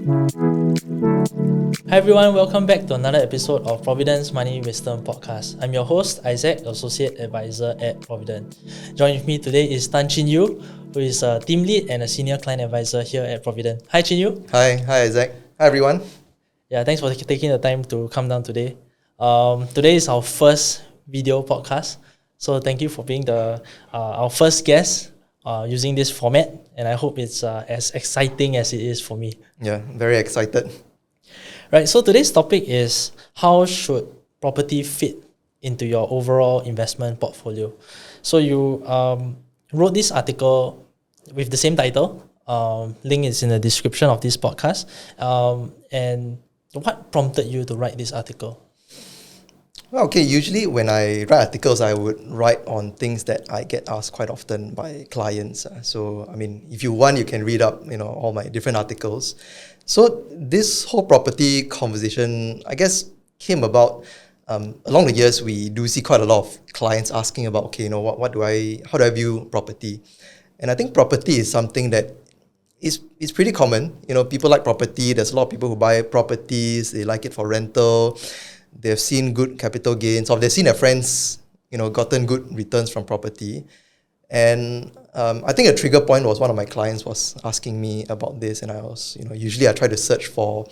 Hi everyone, welcome back to another episode of Providend's Money Wisdom Podcast. I'm your host, Isaac, Associate Advisor at Providend. Joining with me today is Tan Chin Yu, who is a Team Lead and a Senior Client Advisor here at Providend. Hi Chin Yu. Hi Isaac. Hi everyone. Yeah, thanks for taking the time to come down today. Today is our first video podcast, so thank you for being our first guest using this format, and I hope it's as exciting as it is for me. Yeah, very excited. Right, so today's topic is how should property fit into your overall investment portfolio. So you wrote this article with the same title. Link is in the description of this podcast. And what prompted you to write this article? Well, okay, usually when I write articles, I would write on things that I get asked quite often by clients. So, I mean, if you want, you can read up, all my different articles. So this whole property conversation, I guess, came about along the years. We do see quite a lot of clients asking about, okay, how do I view property? And I think property is something that is pretty common. People like property. There's a lot of people who buy properties. They like it for rental. They've seen good capital gains, or they've seen their friends, gotten good returns from property. And I think a trigger point was one of my clients was asking me about this, and I was, usually I try to search for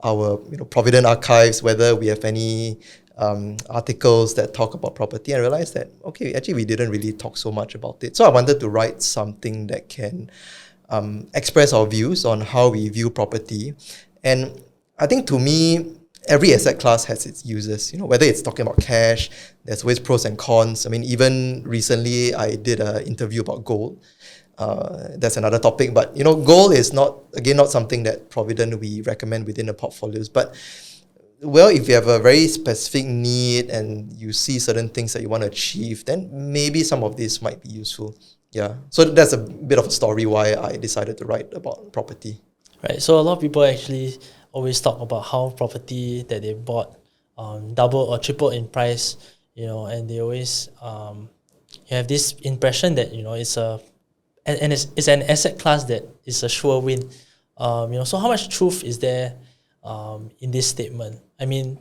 our, Providend archives, whether we have any articles that talk about property, and I realized that, okay, actually we didn't really talk so much about it. So I wanted to write something that can express our views on how we view property. And I think to me, every asset class has its uses, whether it's talking about cash, there's always pros and cons. I mean, even recently I did an interview about gold. That's another topic, but gold is not something that Providend we recommend within the portfolios. But well, if you have a very specific need and you see certain things that you want to achieve, then maybe some of this might be useful. Yeah. So that's a bit of a story why I decided to write about property. Right. So a lot of people actually always talk about how property that they bought double or triple in price, and they always have this impression that it's an asset class that is a sure win. So how much truth is there in this statement? I mean,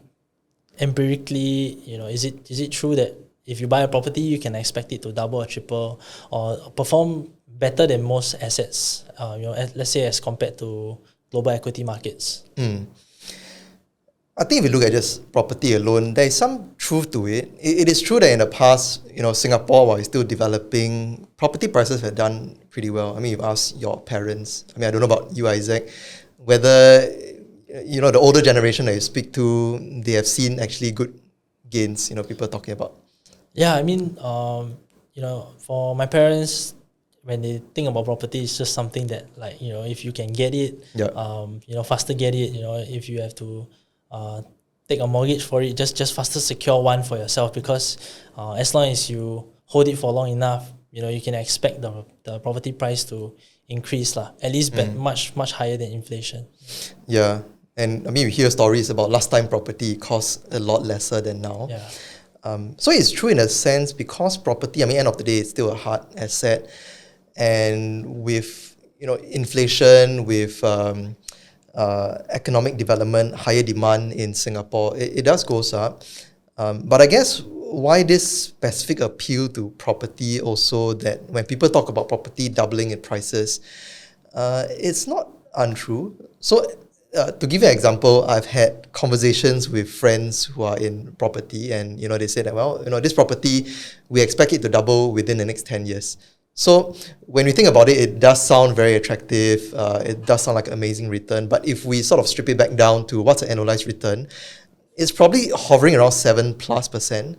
empirically, is it true that if you buy a property, you can expect it to double or triple or perform better than most assets? Let's say as compared to global equity markets. I think if you look at just property alone, there is some truth to it. It is true that in the past, Singapore, while it's still developing, property prices have done pretty well. I mean, you've asked your parents. I mean, I don't know about you, Isaac, whether, the older generation that you speak to, they have seen actually good gains, people talking about. Yeah, I mean, for my parents, when they think about property, it's just something that, like, if you can get it, faster get it. If you have to take a mortgage for it, just faster secure one for yourself, because as long as you hold it for long enough, you can expect the property price to increase at least much higher than inflation. Yeah, and I mean, we hear stories about last time property costs a lot lesser than now. Yeah. So it's true in a sense, because property, I mean, end of the day, it's still a hard asset. And with inflation, with economic development, higher demand in Singapore, it does goes up. But I guess why this specific appeal to property also, that when people talk about property doubling in prices, it's not untrue. So to give you an example, I've had conversations with friends who are in property, and they say that, well, this property, we expect it to double within the next 10 years. So when we think about it, it does sound very attractive. It does sound like an amazing return. But if we sort of strip it back down to what's an annualized return, it's probably hovering around 7+%.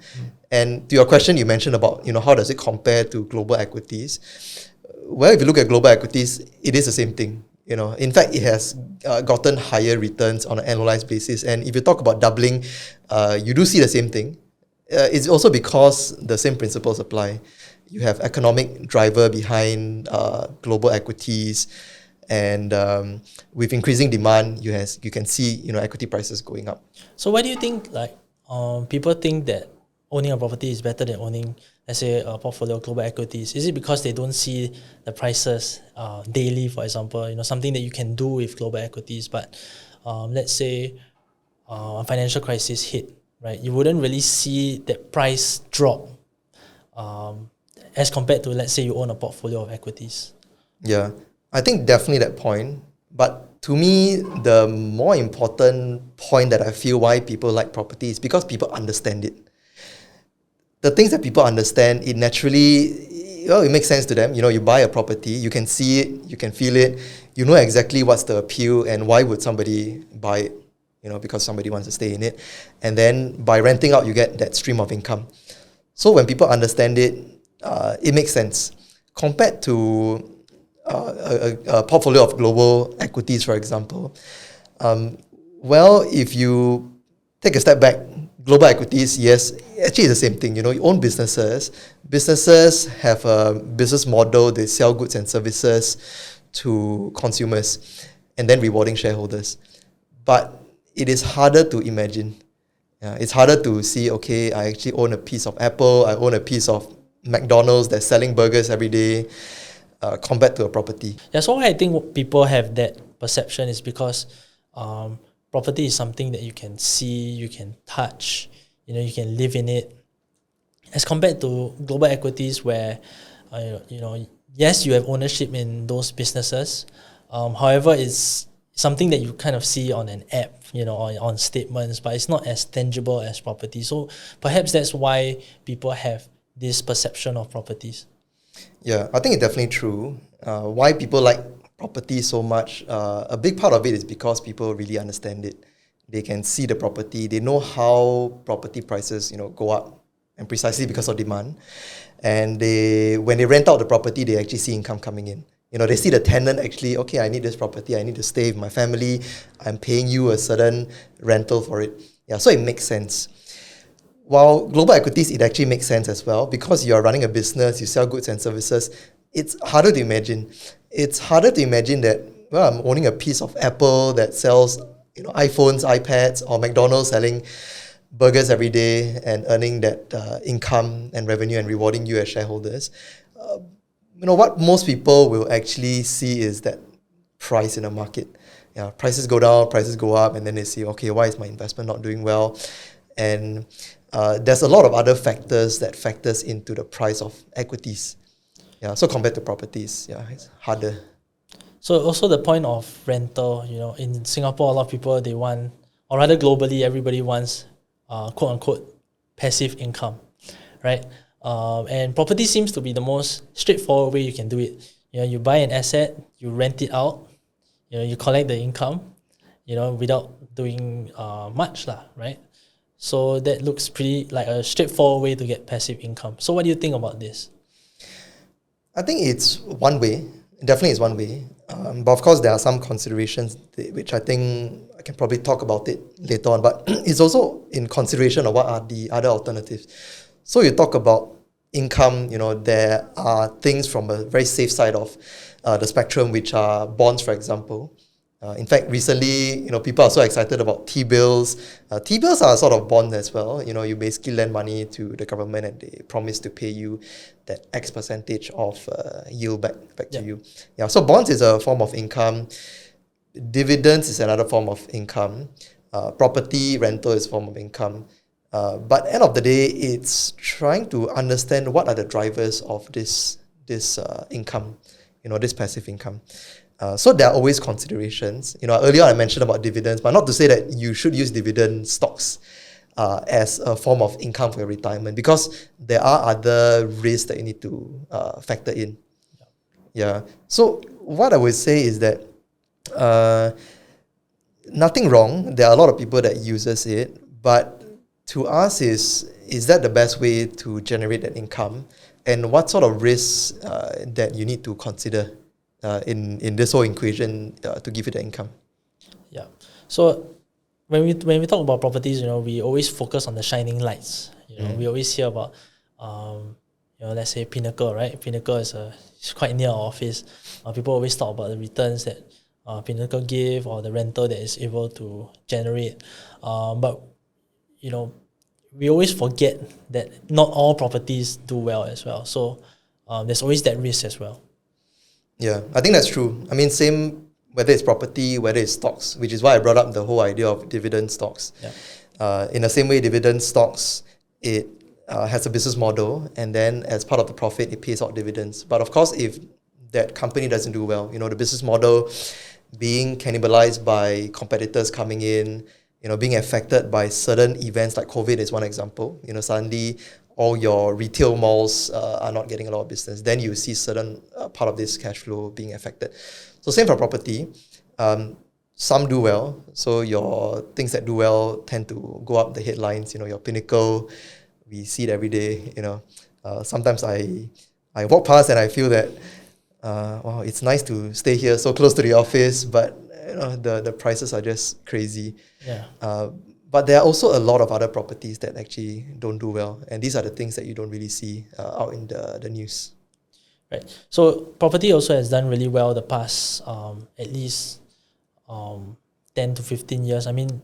And to your question, you mentioned about, how does it compare to global equities? Well, if you look at global equities, it is the same thing. In fact, it has gotten higher returns on an annualized basis. And if you talk about doubling, you do see the same thing. It's also because the same principles apply. You have economic driver behind global equities, and with increasing demand, you can see equity prices going up. So why do you think people think that owning a property is better than owning, let's say a portfolio of global equities? Is it because they don't see the prices daily, for example, something that you can do with global equities, but let's say a financial crisis hit, right? You wouldn't really see that price drop as compared to, let's say, you own a portfolio of equities. Yeah, I think definitely that point. But to me, the more important point that I feel why people like property is because people understand it. The things that people understand, it naturally, it makes sense to them. You buy a property, you can see it, you can feel it, you know exactly what's the appeal and why would somebody buy it, because somebody wants to stay in it. And then by renting out, you get that stream of income. So when people understand it, it makes sense. Compared to a portfolio of global equities, for example, if you take a step back, global equities, yes, actually it's the same thing. You own businesses. Businesses have a business model. They sell goods and services to consumers and then rewarding shareholders. But it is harder to imagine. It's harder to see, okay, I actually own a piece of Apple. I own a piece of McDonald's that's selling burgers every day compared to a property. Yeah, so why I think people have that perception is because property is something that you can see, you can touch, you can live in it. As compared to global equities where, yes, you have ownership in those businesses. However, it's something that you kind of see on an app, on statements, but it's not as tangible as property. So perhaps that's why people have this perception of properties. Yeah, I think it's definitely true. Why people like property so much, a big part of it is because people really understand it. They can see the property. They know how property prices, go up, and precisely because of demand. And when they rent out the property, they actually see income coming in. They see the tenant actually, okay, I need this property. I need to stay with my family. I'm paying you a certain rental for it. Yeah, so it makes sense. While global equities, it actually makes sense as well because you're running a business, you sell goods and services. It's harder to imagine. It's harder to imagine that, I'm owning a piece of Apple that sells, iPhones, iPads, or McDonald's selling burgers every day and earning that income and revenue and rewarding you as shareholders. What most people will actually see is that price in the market. Yeah, prices go down, prices go up, and then they see, okay, why is my investment not doing well? And there's a lot of other factors that factors into the price of equities. Yeah, so compared to properties, it's harder. So also the point of rental, in Singapore, a lot of people, they want, or rather globally, everybody wants quote unquote passive income, right? And property seems to be the most straightforward way you can do it. You buy an asset, you rent it out, you collect the income, without doing much, right? So that looks pretty like a straightforward way to get passive income. So what do you think about this? I think it's one way. Definitely it's one way. But of course, there are some considerations which I think I can probably talk about it later on. But it's also in consideration of what are the other alternatives. So you talk about income, there are things from a very safe side of the spectrum, which are bonds, for example. In fact, recently, people are so excited about T-bills. T-bills are sort of bonds as well. You basically lend money to the government and they promise to pay you that X percentage of yield back to you. Yeah, so bonds is a form of income. Dividends is another form of income. Property rental is a form of income. But end of the day, it's trying to understand what are the drivers of this income, this passive income. So there are always considerations. Earlier I mentioned about dividends, but not to say that you should use dividend stocks as a form of income for your retirement, because there are other risks that you need to factor in. Yeah. So what I would say is that nothing wrong. There are a lot of people that uses it, but to us is that the best way to generate that income, and what sort of risks that you need to consider in this whole equation to give you the income? Yeah. So when we talk about properties, we always focus on the shining lights. We always hear about let's say Pinnacle, right? Pinnacle is quite near our office. People always talk about the returns that Pinnacle give or the rental that is able to generate. But we always forget that not all properties do well as well. So there's always that risk as well. Yeah, I think that's true. I mean, same whether it's property, whether it's stocks, which is why I brought up the whole idea of dividend stocks. Yeah. In the same way, dividend stocks, it has a business model, and then as part of the profit, it pays out dividends. But of course, if that company doesn't do well, the business model being cannibalized by competitors coming in, being affected by certain events like COVID is one example. Suddenly all your retail malls are not getting a lot of business. Then you see certain part of this cash flow being affected. So same for property. Some do well. So your things that do well tend to go up the headlines. Your Pinnacle, we see it every day. Sometimes I walk past and I feel that wow, it's nice to stay here so close to the office, but the prices are just crazy. Yeah. But there are also a lot of other properties that actually don't do well, and these are the things that you don't really see out in the news. Right. So property also has done really well the past at least 10 to 15 years. I mean,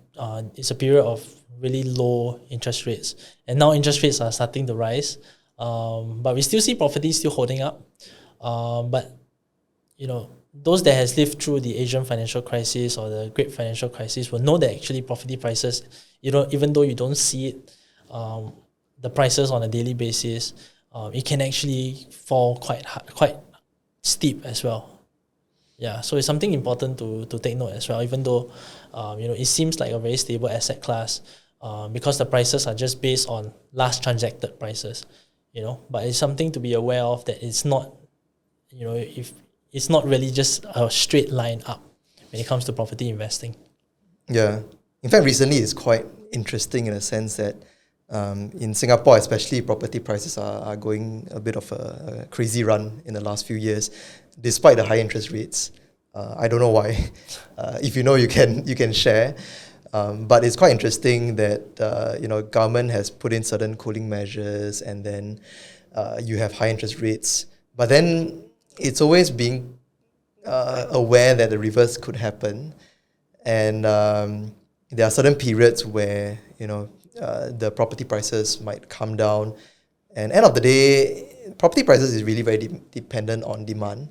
it's a period of really low interest rates, and now interest rates are starting to rise. But we still see property still holding up. But those that has lived through the Asian financial crisis or the Great Financial Crisis will know that actually property prices, even though you don't see it, the prices on a daily basis, it can actually fall quite steep as well. Yeah, so it's something important to take note as well. Even though it seems like a very stable asset class, because the prices are just based on last transacted prices, but it's something to be aware of, that it's not. If it's not really just a straight line up when it comes to property investing. Yeah. In fact, recently it's quite interesting in a sense that in Singapore, especially, property prices are going a bit of a crazy run in the last few years, despite the high interest rates. I don't know why. If you can share. But it's quite interesting that government has put in certain cooling measures, and then you have high interest rates. But then it's always being aware that the reverse could happen, and there are certain periods where the property prices might come down, and end of the day, property prices is really very dependent on demand.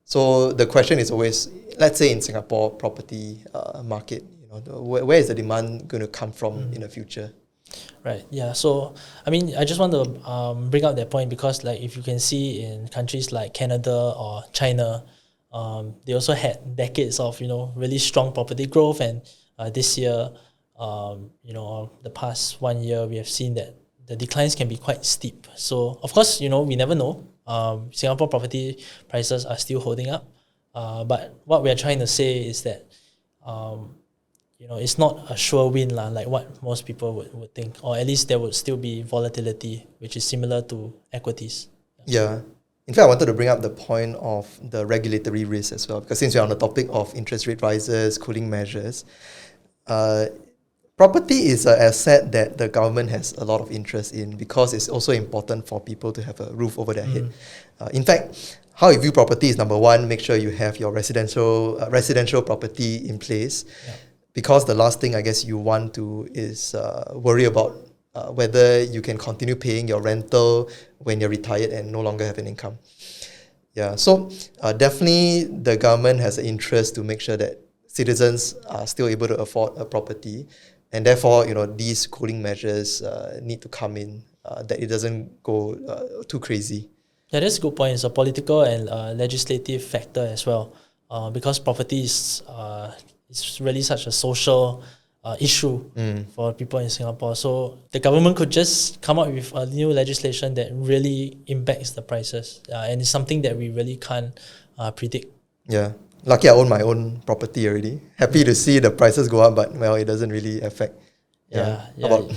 So the question is always, let's say in Singapore property market, where is the demand going to come from in the future? Right. Yeah. So, I mean, I just want to bring up that point because, like, if you can see in countries like Canada or China, they also had decades of really strong property growth, and this year, the past 1 year, we have seen that the declines can be quite steep. So, of course, we never know. Singapore property prices are still holding up, but what we are trying to say is that it's not a sure win like what most people would think, or at least there would still be volatility, which is similar to equities. Yeah. In fact, I wanted to bring up the point of the regulatory risk as well, because since we're on the topic of interest rate rises, cooling measures, property is an asset that the government has a lot of interest in, because it's also important for people to have a roof over their head. In fact, how you view property is, number one, make sure you have your residential property in place. Yeah. Because the last thing I guess you want to is worry about whether you can continue paying your rental when you're retired and no longer have an income. Yeah, so definitely the government has an interest to make sure that citizens are still able to afford a property, and therefore these cooling measures need to come in, that it doesn't go too crazy. Yeah, that's a good point. It's a political and legislative factor as well, because property is it's really such a social issue for people in Singapore. So the government could just come up with a new legislation that really impacts the prices, and it's something that we really can't predict. Yeah, lucky I own my own property already. Happy to see the prices go up, but it doesn't really affect. Yeah. How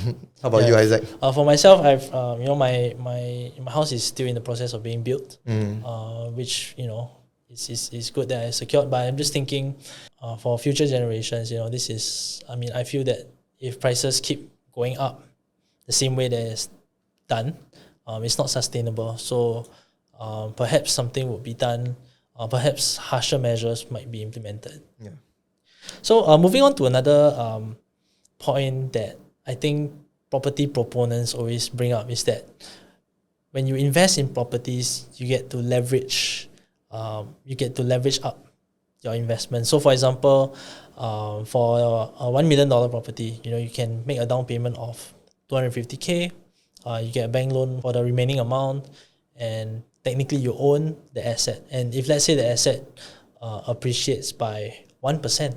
about you, Isaac? For myself, I've my house is still in the process of being built, which it's good that I secured. But I'm just thinking, for future generations, this is. I mean, I feel that if prices keep going up the same way that it's done, it's not sustainable. So, perhaps something would be done. Perhaps harsher measures might be implemented. So, moving on to another point that I think property proponents always bring up is that when you invest in properties, you get to leverage up your investment. So, for example, for a $1 million property, you can make a down payment of 250K. You get a bank loan for the remaining amount, and technically you own the asset. And if let's say the asset appreciates by 1%,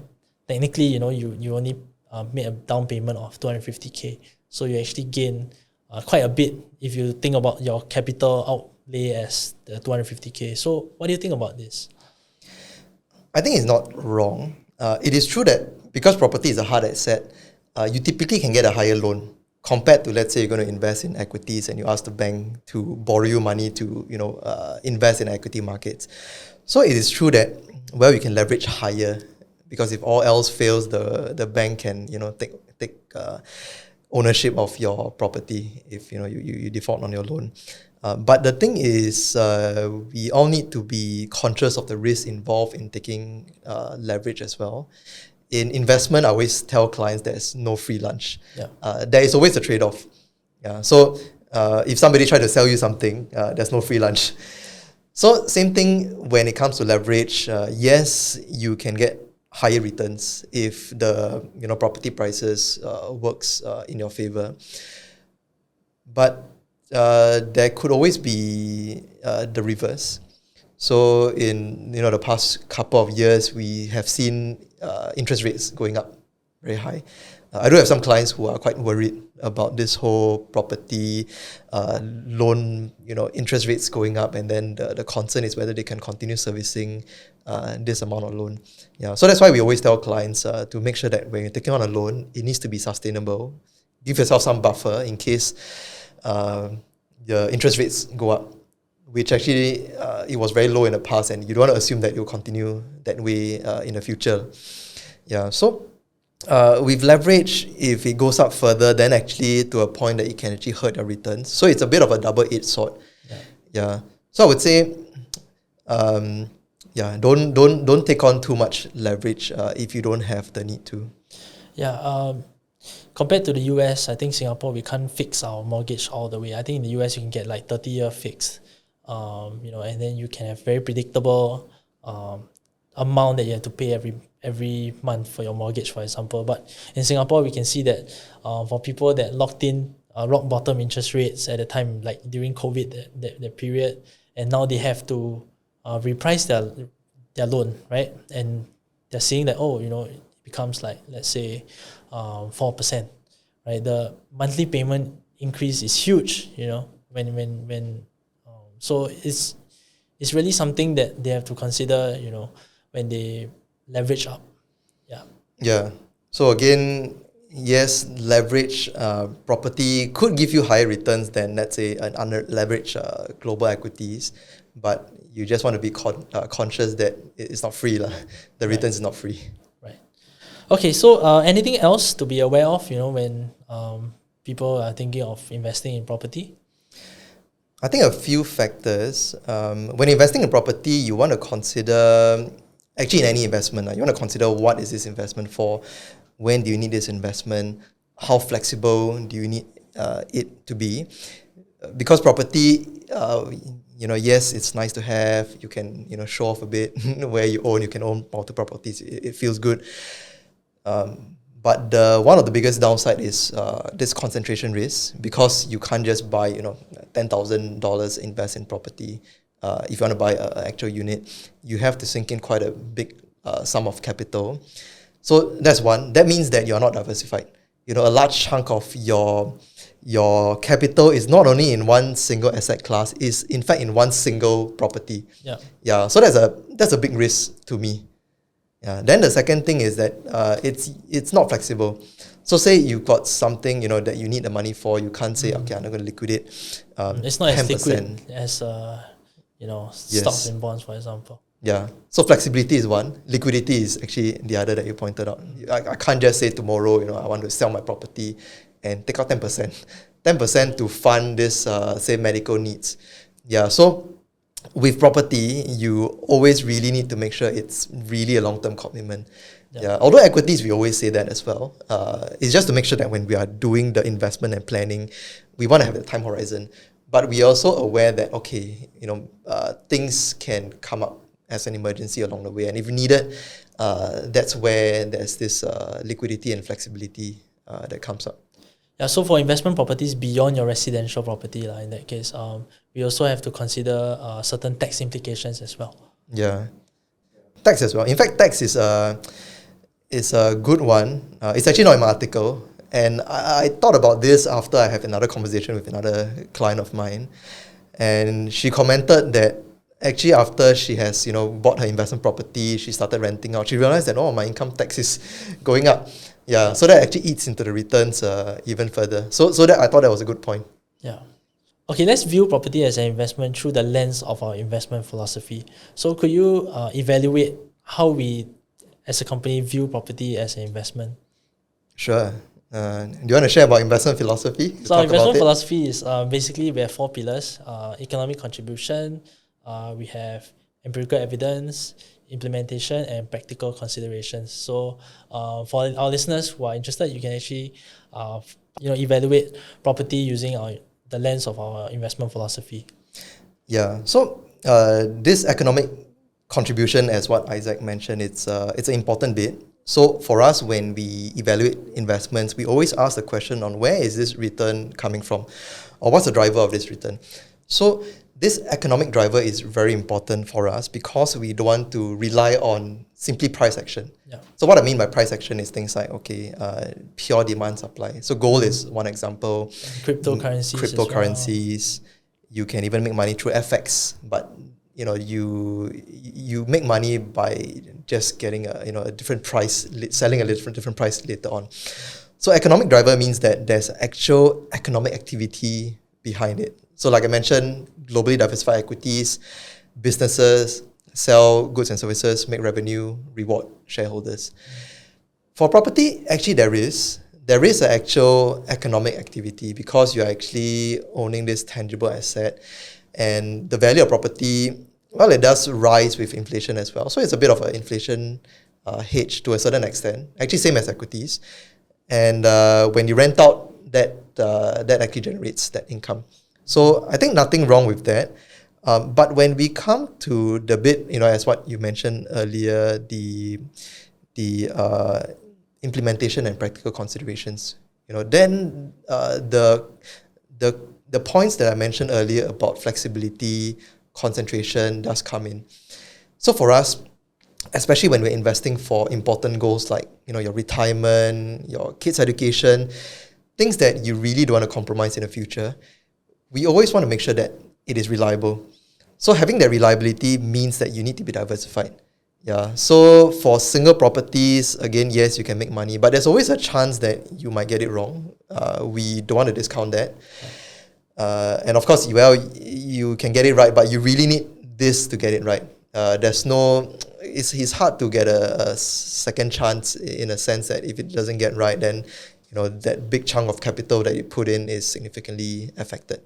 technically you only made a down payment of 250K. So you actually gain quite a bit if you think about your capital outlay as the 250K. So what do you think about this? I think it's not wrong. It is true that because property is a hard asset, you typically can get a higher loan compared to, let's say, you're going to invest in equities and you ask the bank to borrow you money to invest in equity markets. So it is true that you can leverage higher, because if all else fails, the bank can take ownership of your property if you default on your loan. But the thing is, we all need to be conscious of the risk involved in taking leverage as well. In investment, I always tell clients there's no free lunch. There is always a trade-off. So if somebody tries to sell you something, there's no free lunch. So same thing when it comes to leverage. Yes, you can get higher returns if the property prices works in your favor. But there could always be the reverse. So in the past couple of years, we have seen interest rates going up very high. I do have some clients who are quite worried about this whole property loan, interest rates going up, and then the concern is whether they can continue servicing this amount of loan. So that's why we always tell clients to make sure that when you're taking on a loan, it needs to be sustainable. Give yourself some buffer in case the interest rates go up, which actually it was very low in the past, and you don't want to assume that it will continue that way in the future. So with leverage, if it goes up further, then actually to a point that it can actually hurt your returns. So it's a bit of a double-edged sword. So I would say, don't take on too much leverage if you don't have the need to. Compared to the US, I think Singapore, we can't fix our mortgage all the way. I think in the US, you can get like 30-year fixed, and then you can have very predictable amount that you have to pay every month for your mortgage, for example. But in Singapore, we can see that for people that locked in rock bottom interest rates at the time, like during COVID, that period, and now they have to reprice their loan, right? And they're saying that, it becomes like, let's say, 4%, right? The monthly payment increase is huge, so it's really something that they have to consider, when they leverage up. So again, yes, leverage property could give you higher returns than, let's say, an under-leveraged global equities, but you just want to be conscious that it's not free. The returns is not free. Okay, so anything else to be aware of, when people are thinking of investing in property? I think a few factors. When investing in property, you want to consider, actually in any investment, you want to consider what is this investment for, when do you need this investment, how flexible do you need it to be. Because property, yes, it's nice to have, you can show off a bit where you can own multiple properties, it feels good. But one of the biggest downside is this concentration risk, because you can't just buy $10,000 invest in property. If you want to buy an actual unit, you have to sink in quite a big sum of capital. So that's one. That means that you're not diversified. A large chunk of your capital is not only in one single asset class, is in fact in one single property. So that's a big risk to me. Then the second thing is that it's not flexible. So say you've got something that you need the money for, you can't say, okay, I'm not going to liquidate. It's not 10%. As liquid as stocks and bonds, for example. So flexibility is one. Liquidity is actually the other that you pointed out. I can't just say tomorrow, I want to sell my property and take out 10%. 10% to fund this, say, medical needs. So with property, you always really need to make sure it's really a long-term commitment. Yeah. Although equities, we always say that as well. It's just to make sure that when we are doing the investment and planning, we want to have a time horizon. But we are also aware that, okay, things can come up as an emergency along the way. And if needed, that's where there's this liquidity and flexibility that comes up. Yeah, so for investment properties beyond your residential property, in that case, we also have to consider certain tax implications as well. Yeah, tax as well. In fact, tax is a good one. It's actually not in my article, and I thought about this after I had another conversation with another client of mine, and she commented that actually after she has bought her investment property, she started renting out. She realized that my income tax is going up. Yeah, so that actually eats into the returns even further. So that I thought that was a good point. Yeah. Okay, let's view property as an investment through the lens of our investment philosophy. So could you evaluate how we as a company view property as an investment? Sure. Do you want to share about investment philosophy? So our investment philosophy is basically we have 4 pillars: economic contribution, we have empirical evidence, implementation, and practical considerations. So for our listeners who are interested, you can actually evaluate property using the lens of our investment philosophy. Yeah. So this economic contribution, as what Isaac mentioned, it's an important bit. So for us, when we evaluate investments, we always ask the question on where is this return coming from, or what's the driver of this return. So this economic driver is very important for us because we don't want to rely on simply price action. Yeah. So what I mean by price action is things like, pure demand supply. So gold is one example. Cryptocurrencies. You can even make money through FX, but you make money by just getting a different price, selling a different price later on. So economic driver means that there's actual economic activity behind it. So like I mentioned, globally diversified equities, businesses sell goods and services, make revenue, reward shareholders. For property, actually there is an actual economic activity because you're actually owning this tangible asset, and the value of property, well, it does rise with inflation as well. So it's a bit of an inflation hedge to a certain extent, actually same as equities. And when you rent out, that actually generates that income. So I think nothing wrong with that. But when we come to the bit, as what you mentioned earlier, the implementation and practical considerations, then the points that I mentioned earlier about flexibility, concentration does come in. So for us, especially when we're investing for important goals like your retirement, your kids' education, things that you really don't want to compromise in the future, we always want to make sure that it is reliable. So having that reliability means that you need to be diversified. Yeah. So for single properties, again, yes, you can make money, but there's always a chance that you might get it wrong. We don't want to discount that. And of course, you can get it right, but you really need this to get it right. It's hard to get a second chance in a sense that if it doesn't get right, then that big chunk of capital that you put in is significantly affected.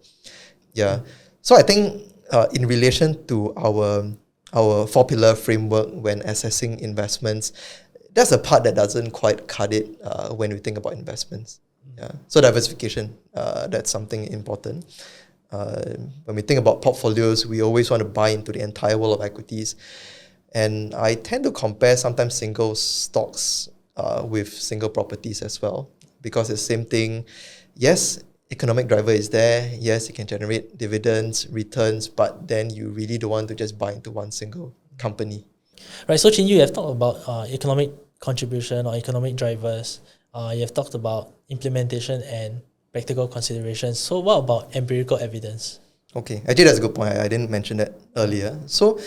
Yeah. So I think in relation to our 4-pillar framework when assessing investments, that's a part that doesn't quite cut it when we think about investments. Yeah. So diversification, that's something important. When we think about portfolios, we always want to buy into the entire world of equities. And I tend to compare sometimes single stocks with single properties as well, because it's the same thing. Yes, economic driver is there. Yes, it can generate dividends, returns, but then you really don't want to just buy into one single company. Right. So Chin, you have talked about economic contribution or economic drivers. You have talked about implementation and practical considerations. So what about empirical evidence? Okay, actually that's a good point. I didn't mention that earlier. So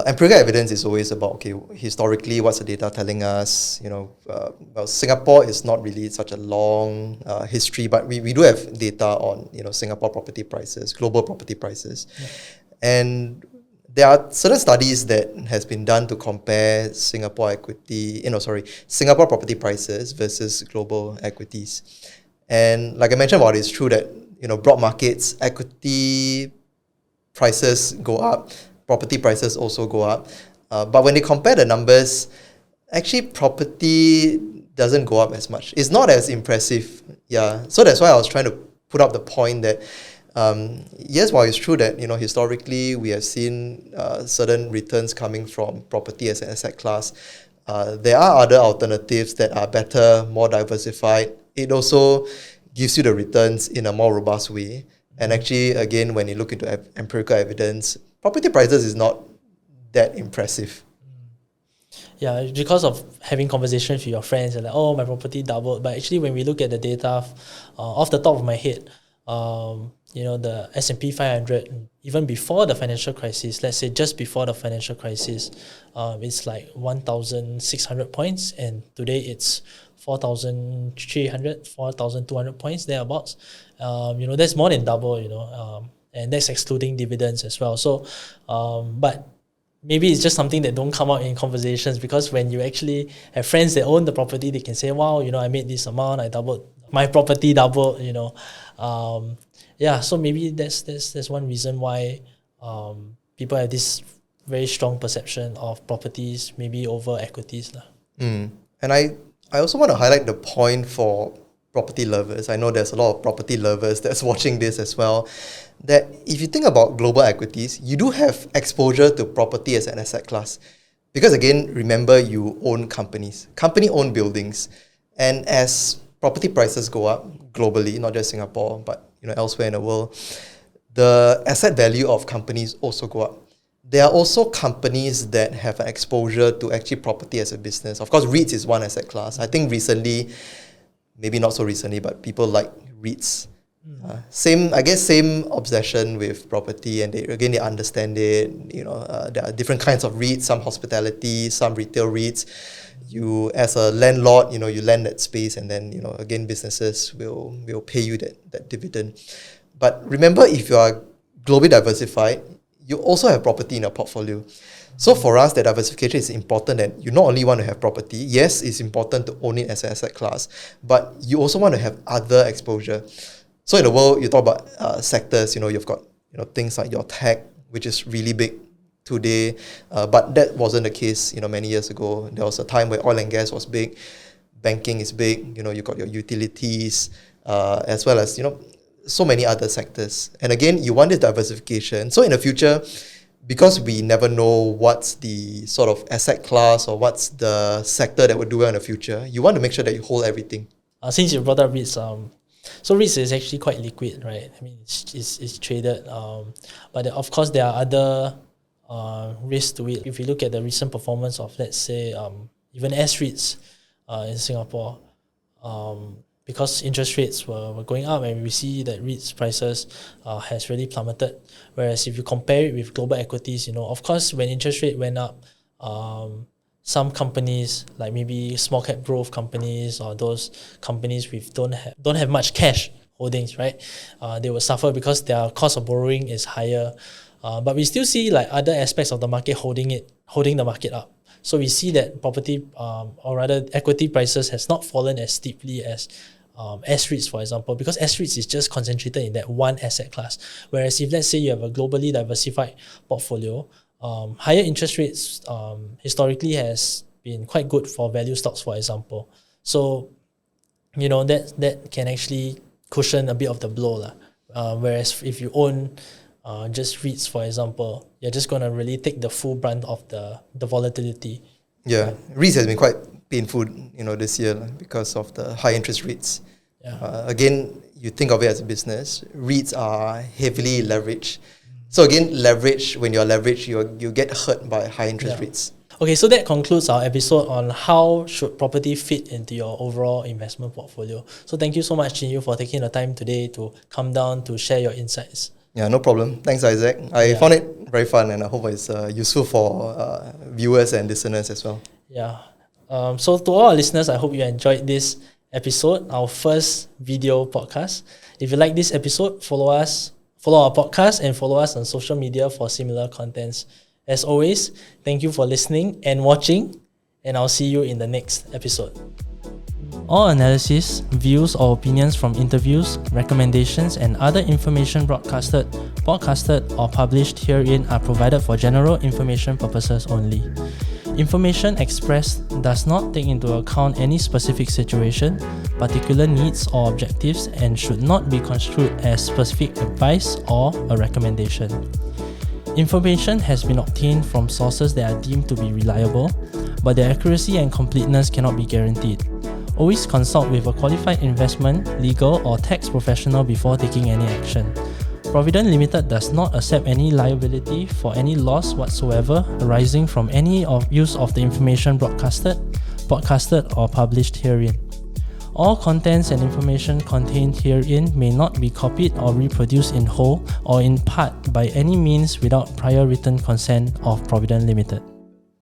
empirical evidence is always about, historically, what's the data telling us? Well, Singapore is not really such a long history, but we do have data on, Singapore property prices, global property prices. Yeah. And there are certain studies that has been done to compare Singapore property prices versus global equities. And like I mentioned, it's true that, broad markets, equity prices go up, property prices also go up. But when they compare the numbers, actually property doesn't go up as much. It's not as impressive. Yeah. So that's why I was trying to put up the point that yes, while it's true that historically we have seen certain returns coming from property as an asset class, there are other alternatives that are better, more diversified. It also gives you the returns in a more robust way. And actually, again, when you look into empirical evidence, property prices is not that impressive. Yeah, because of having conversations with your friends and like, oh, my property doubled. But actually, when we look at the data, off the top of my head, the S&P 500, even before the financial crisis, let's say just before the financial crisis, it's like 1,600 points, and today it's 4,300, 4,200 points, thereabouts. That's more than double, and that's excluding dividends as well. So, but maybe it's just something that don't come out in conversations, because when you actually have friends that own the property, they can say, wow, I made this amount, I doubled, my property doubled, so maybe that's one reason why people have this very strong perception of properties maybe over equities. And I also want to highlight the point for property lovers. I know there's a lot of property lovers that's watching this as well, that if you think about global equities, you do have exposure to property as an asset class. Because again, remember, you own companies, company-owned buildings. And as property prices go up globally, not just Singapore, but elsewhere in the world, the asset value of companies also go up. There are also companies that have an exposure to actually property as a business. Of course, REITs is one asset class. I think recently, maybe not so recently, but people like REITs. Same obsession with property, and they understand it. There are different kinds of REITs, some hospitality, some retail REITs. You, as a landlord, you lend that space, and then again, businesses will pay you that dividend. But remember, if you are globally diversified, you also have property in your portfolio. So for us, the diversification is important, that you not only want to have property. Yes, it's important to own it as an asset class, but you also want to have other exposure. So in the world, you talk about sectors. You've got things like your tech, which is really big today, but that wasn't the case many years ago. There was a time where oil and gas was big, banking is big. You got your utilities, as well as so many other sectors. And again, you want this diversification. So in the future, because we never know what's the sort of asset class or what's the sector that will do well in the future, you want to make sure that you hold everything. Since you brought up REITs, so REITs is actually quite liquid, right? I mean, it's traded, but of course there are other risks to it. If you look at the recent performance of, let's say, even S-REITs in Singapore, because interest rates were going up, and we see that REITs prices has really plummeted. Whereas if you compare it with global equities, of course, when interest rate went up, some companies, like maybe small cap growth companies or those companies with don't have much cash holdings, right? They will suffer because their cost of borrowing is higher. But we still see like other aspects of the market holding the market up. So we see that property, or rather equity prices, has not fallen as steeply as S-REITs, for example, because S-REITs is just concentrated in that one asset class. Whereas if, let's say, you have a globally diversified portfolio, higher interest rates historically has been quite good for value stocks, for example. So, that can actually cushion a bit of the blow. Whereas if you own just REITs, for example, you're just going to really take the full brunt of the volatility. Yeah, REITs has been quite painful, this year because of the high interest rates. Yeah. Again, you think of it as a business. REITs are heavily leveraged. So again, when you're leveraged, you get hurt by high interest rates. Okay, so that concludes our episode on how should property fit into your overall investment portfolio. So thank you so much, Chin Yu, for taking the time today to come down to share your insights. Yeah, no problem. Thanks, Isaac. I found it very fun, and I hope it's useful for viewers and listeners as well. Yeah. So to all our listeners, I hope you enjoyed this episode, our first video podcast. If you like this episode, follow our podcast, and follow us on social media for similar contents. As always, thank you for listening and watching, and I'll see you in the next episode. All analysis, views or opinions from interviews, recommendations and other information broadcasted, podcasted or published herein are provided for general information purposes only. Information expressed does not take into account any specific situation, particular needs or objectives and should not be construed as specific advice or a recommendation. Information has been obtained from sources that are deemed to be reliable, but their accuracy and completeness cannot be guaranteed. Always consult with a qualified investment, legal or tax professional before taking any action. Providend Limited does not accept any liability for any loss whatsoever arising from any use of the information broadcasted, podcasted or published herein. All contents and information contained herein may not be copied or reproduced in whole or in part by any means without prior written consent of Providend Limited.